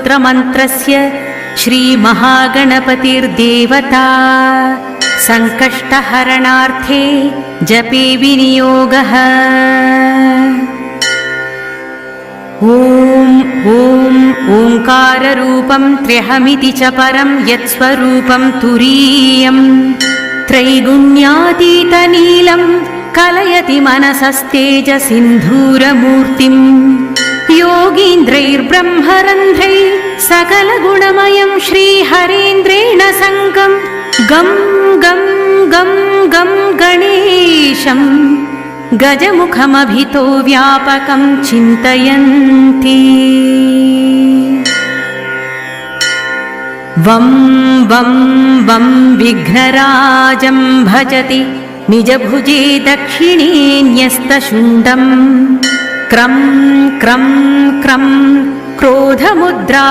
स्तोत्रमन्त्रस्य श्रीमहागणपतिर्देवता संकष्टहरणार्थे जपे विनियोगः। ॐ ओंकाररूपं त्र्यहमिति च परं यत्स्वरूपं तुरीयं त्रैगुण्यातीतनीलं कलयति मनसस्तेजसिन्धूरमूर्तिं योगीन्द्रैर्ब्रह्मरन्ध्रैः सकलगुणमयं श्रीहरेन्द्रेण सङ्गं गं गं गं गं गणेशं गजमुखमभितो व्यापकं चिन्तयन्ति। वं वं वं विघ्नराजं भजति निजभुजे दक्षिणे न्यस्तशुण्डं क्रं क्रं क्रं क्रोधमुद्रा